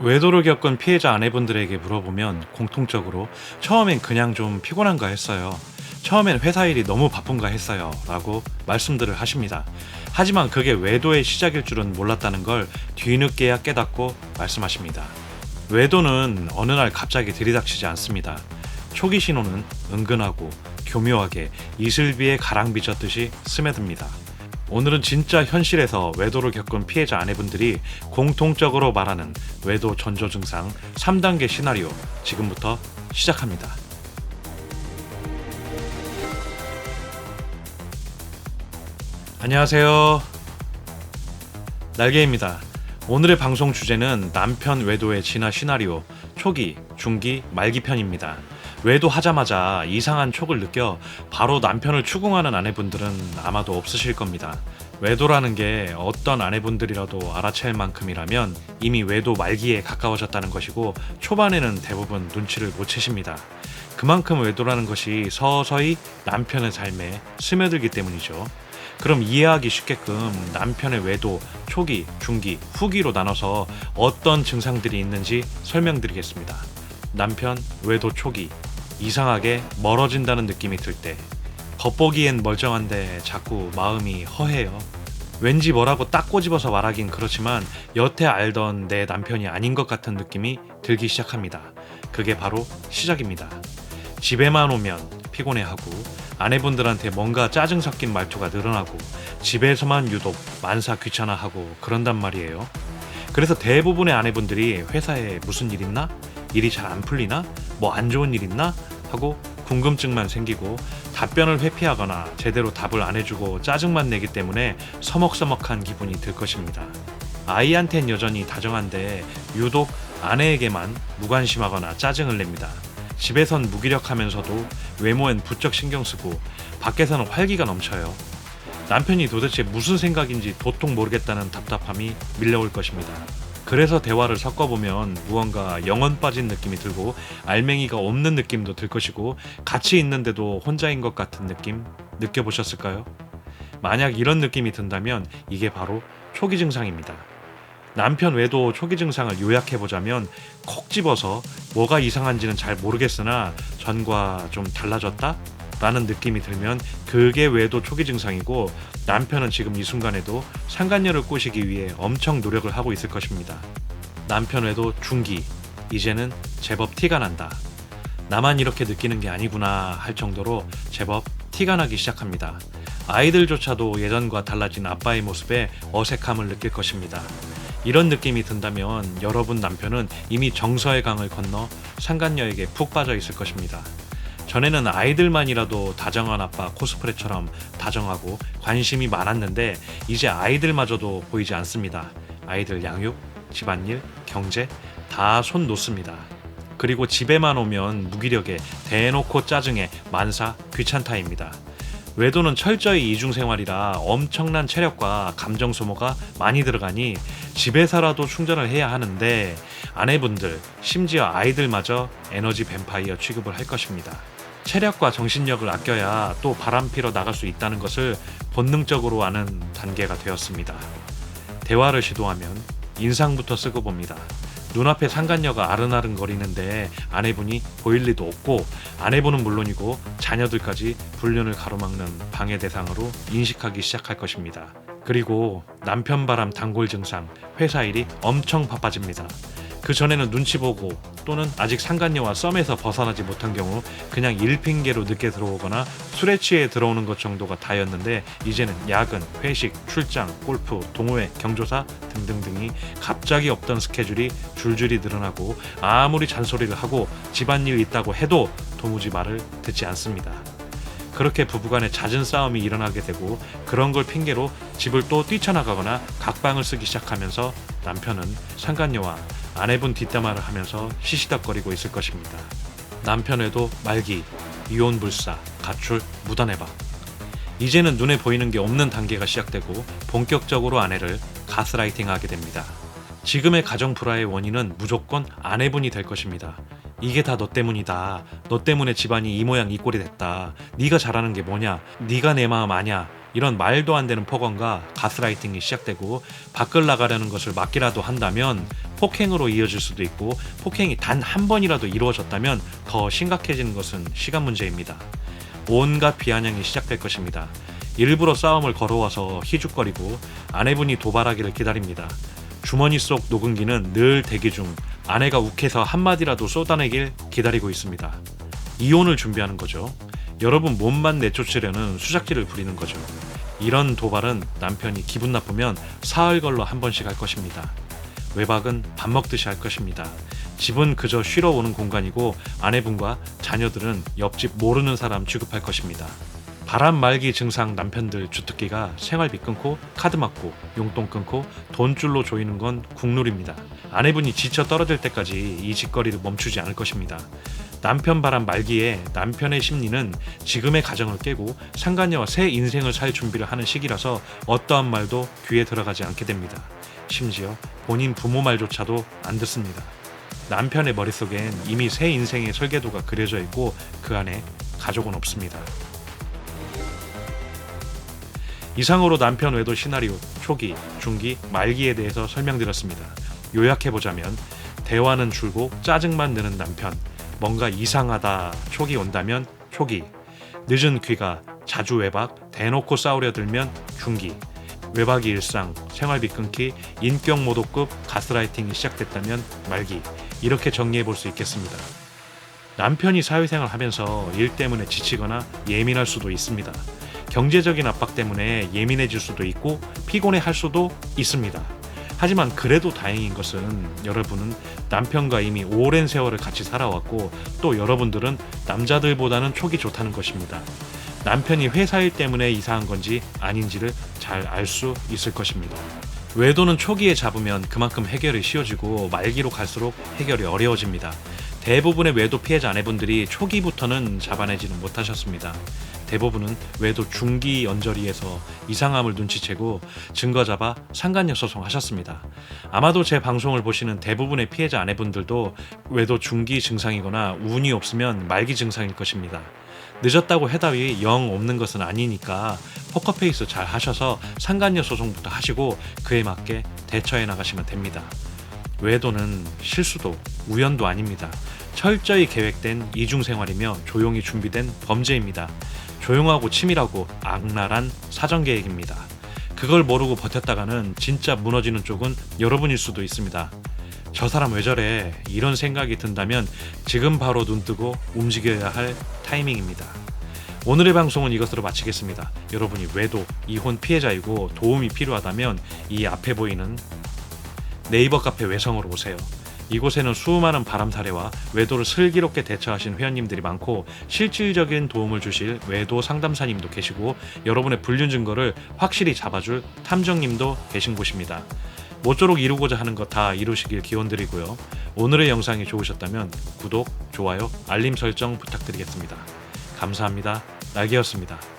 외도를 겪은 피해자 아내분들에게 물어보면 공통적으로 처음엔 그냥 좀 피곤한가 했어요. 처음엔 회사 일이 너무 바쁜가 했어요. 라고 말씀들을 하십니다. 하지만 그게 외도의 시작일 줄은 몰랐다는 걸 뒤늦게야 깨닫고 말씀하십니다. 외도는 어느 날 갑자기 들이닥치지 않습니다. 초기 신호는 은근하고 교묘하게 이슬비에 가랑비 젓듯이 스며듭니다. 오늘은 진짜 현실에서 외도를 겪은 피해자 아내분들이 공통적으로 말하는 외도 전조 증상 3단계 시나리오 지금부터 시작합니다. 안녕하세요. 날개입니다. 오늘의 방송 주제는 남편 외도의 진화 시나리오 초기, 중기, 말기 편입니다. 외도하자마자 이상한 촉을 느껴 바로 남편을 추궁하는 아내분들은 아마도 없으실 겁니다. 외도라는 게 어떤 아내분들이라도 알아챌 만큼이라면 이미 외도 말기에 가까워졌다는 것이고 초반에는 대부분 눈치를 못 채십니다. 그만큼 외도라는 것이 서서히 남편의 삶에 스며들기 때문이죠. 그럼 이해하기 쉽게끔 남편의 외도 초기, 중기, 후기로 나눠서 어떤 증상들이 있는지 설명드리겠습니다. 남편 외도 초기, 이상하게 멀어진다는 느낌이 들 때, 겉보기엔 멀쩡한데 자꾸 마음이 허해요. 왠지 뭐라고 딱 꼬집어서 말하긴 그렇지만 여태 알던 내 남편이 아닌 것 같은 느낌이 들기 시작합니다. 그게 바로 시작입니다. 집에만 오면 피곤해하고 아내분들한테 뭔가 짜증 섞인 말투가 늘어나고 집에서만 유독 만사 귀찮아하고 그런단 말이에요. 그래서 대부분의 아내분들이 회사에 무슨 일 있나? 일이 잘 안 풀리나? 뭐 안 좋은 일 있나? 하고 궁금증만 생기고 답변을 회피하거나 제대로 답을 안 해주고 짜증만 내기 때문에 서먹서먹한 기분이 들 것입니다. 아이한텐 여전히 다정한데 유독 아내에게만 무관심하거나 짜증을 냅니다. 집에선 무기력하면서도 외모엔 부쩍 신경쓰고 밖에서는 활기가 넘쳐요. 남편이 도대체 무슨 생각인지 도통 모르겠다는 답답함이 밀려올 것입니다. 그래서 대화를 섞어보면 무언가 영혼 빠진 느낌이 들고 알맹이가 없는 느낌도 들 것이고 같이 있는데도 혼자인 것 같은 느낌 느껴보셨을까요? 만약 이런 느낌이 든다면 이게 바로 초기 증상입니다. 남편 외도 초기 증상을 요약해보자면 콕 집어서 뭐가 이상한지는 잘 모르겠으나 전과 좀 달라졌다? 라는 느낌이 들면 그게 외도 초기 증상이고 남편은 지금 이 순간에도 상간녀를 꼬시기 위해 엄청 노력을 하고 있을 것입니다. 남편 외도 중기, 이제는 제법 티가 난다. 나만 이렇게 느끼는 게 아니구나 할 정도로 제법 티가 나기 시작합니다. 아이들조차도 예전과 달라진 아빠의 모습에 어색함을 느낄 것입니다. 이런 느낌이 든다면 여러분 남편은 이미 정서의 강을 건너 상간녀에게 푹 빠져 있을 것입니다. 전에는 아이들만이라도 다정한 아빠 코스프레처럼 다정하고 관심이 많았는데 이제 아이들마저도 보이지 않습니다. 아이들 양육, 집안일, 경제 다 손 놓습니다. 그리고 집에만 오면 무기력에 대놓고 짜증에 만사 귀찮다입니다. 외도는 철저히 이중생활이라 엄청난 체력과 감정 소모가 많이 들어가니 집에서라도 충전을 해야 하는데 아내분들, 심지어 아이들마저 에너지 뱀파이어 취급을 할 것입니다. 체력과 정신력을 아껴야 또 바람피러 나갈 수 있다는 것을 본능적으로 아는 단계가 되었습니다. 대화를 시도하면 인상부터 쓰고 봅니다. 눈앞에 상간녀가 아른아른거리는데 아내분이 보일 리도 없고 아내분은 물론이고 자녀들까지 불륜을 가로막는 방해 대상으로 인식하기 시작할 것입니다. 그리고 남편 바람 단골 증상, 회사 일이 엄청 바빠집니다. 그 전에는 눈치 보고 또는 아직 상간녀와 썸에서 벗어나지 못한 경우 그냥 일 핑계로 늦게 들어오거나 술에 취해 들어오는 것 정도가 다였는데 이제는 야근, 회식, 출장, 골프, 동호회, 경조사 등등등이 갑자기 없던 스케줄이 줄줄이 늘어나고 아무리 잔소리를 하고 집안일 있다고 해도 도무지 말을 듣지 않습니다. 그렇게 부부간에 잦은 싸움이 일어나게 되고 그런 걸 핑계로 집을 또 뛰쳐나가거나 각방을 쓰기 시작하면서 남편은 상간녀와 아내분 뒷담화를 하면서 시시덕거리고 있을 것입니다. 남편 외도 말기, 이혼불사, 가출, 무단해박. 이제는 눈에 보이는 게 없는 단계가 시작되고 본격적으로 아내를 가스라이팅하게 됩니다. 지금의 가정 불화의 원인은 무조건 아내분이 될 것입니다. 이게 다 너 때문이다. 너 때문에 집안이 이 모양 이 꼴이 됐다. 네가 잘하는 게 뭐냐? 네가 내 마음 아냐? 이런 말도 안 되는 폭언과 가스라이팅이 시작되고 밖을 나가려는 것을 막기라도 한다면 폭행으로 이어질 수도 있고, 폭행이 단 한 번이라도 이루어졌다면 더 심각해지는 것은 시간 문제입니다. 온갖 비아냥이 시작될 것입니다. 일부러 싸움을 걸어와서 희죽거리고 아내분이 도발하기를 기다립니다. 주머니 속 녹음기는 늘 대기 중 아내가 욱해서 한마디라도 쏟아내길 기다리고 있습니다. 이혼을 준비하는 거죠. 여러분 몸만 내쫓으려는 수작질을 부리는 거죠. 이런 도발은 남편이 기분 나쁘면 사흘 걸러 한 번씩 할 것입니다. 외박은 밥 먹듯이 할 것입니다. 집은 그저 쉬러 오는 공간이고 아내분과 자녀들은 옆집 모르는 사람 취급할 것입니다. 바람 말기 증상 남편들 주특기가 생활비 끊고 카드 맞고 용돈 끊고 돈줄로 조이는 건 국룰입니다. 아내분이 지쳐 떨어질 때까지 이 짓거리를 멈추지 않을 것입니다. 남편 바람 말기에 남편의 심리는 지금의 가정을 깨고 상간녀와 새 인생을 살 준비를 하는 시기라서 어떠한 말도 귀에 들어가지 않게 됩니다. 심지어 본인 부모 말조차도 안 듣습니다. 남편의 머릿속엔 이미 새 인생의 설계도가 그려져 있고 그 안에 가족은 없습니다. 이상으로 남편 외도 시나리오 초기, 중기, 말기에 대해서 설명드렸습니다. 요약해보자면 대화는 줄고 짜증만 느는 남편, 뭔가 이상하다 초기 온다면 초기, 늦은 귀가, 자주 외박, 대놓고 싸우려 들면 중기, 외박이 일상, 생활비 끊기, 인격 모독급 가스라이팅이 시작됐다면 말기, 이렇게 정리해볼 수 있겠습니다. 남편이 사회생활 하면서 일 때문에 지치거나 예민할 수도 있습니다. 경제적인 압박 때문에 예민해질 수도 있고 피곤해할 수도 있습니다. 하지만 그래도 다행인 것은 여러분은 남편과 이미 오랜 세월을 같이 살아왔고 또 여러분들은 남자들보다는 촉이 좋다는 것입니다. 남편이 회사 일 때문에 이상한 건지 아닌지를 잘 알 수 있을 것입니다. 외도는 초기에 잡으면 그만큼 해결이 쉬워지고 말기로 갈수록 해결이 어려워집니다. 대부분의 외도 피해자 아내분들이 초기부터는 잡아내지는 못하셨습니다. 대부분은 외도 중기 연저리에서 이상함을 눈치채고 증거 잡아 상간녀 소송하셨습니다. 아마도 제 방송을 보시는 대부분의 피해자 아내분들도 외도 중기 증상이거나 운이 없으면 말기 증상일 것입니다. 늦었다고 해답이 영 없는 것은 아니니까 포커페이스 잘 하셔서 상간녀 소송부터 하시고 그에 맞게 대처해 나가시면 됩니다. 외도는 실수도 우연도 아닙니다. 철저히 계획된 이중생활이며 조용히 준비된 범죄입니다. 조용하고 치밀하고 악랄한 사전계획입니다. 그걸 모르고 버텼다가는 진짜 무너지는 쪽은 여러분일 수도 있습니다. 저 사람 왜 저래? 이런 생각이 든다면 지금 바로 눈뜨고 움직여야 할 타이밍입니다. 오늘의 방송은 이것으로 마치겠습니다. 여러분이 외도, 이혼 피해자이고 도움이 필요하다면 이 앞에 보이는 네이버 카페 외성으로 오세요. 이곳에는 수많은 바람 사례와 외도를 슬기롭게 대처하신 회원님들이 많고 실질적인 도움을 주실 외도 상담사님도 계시고 여러분의 불륜 증거를 확실히 잡아줄 탐정님도 계신 곳입니다. 모쪼록 이루고자 하는 것 다 이루시길 기원드리고요. 오늘의 영상이 좋으셨다면 구독, 좋아요, 알림 설정 부탁드리겠습니다. 감사합니다. 날개였습니다.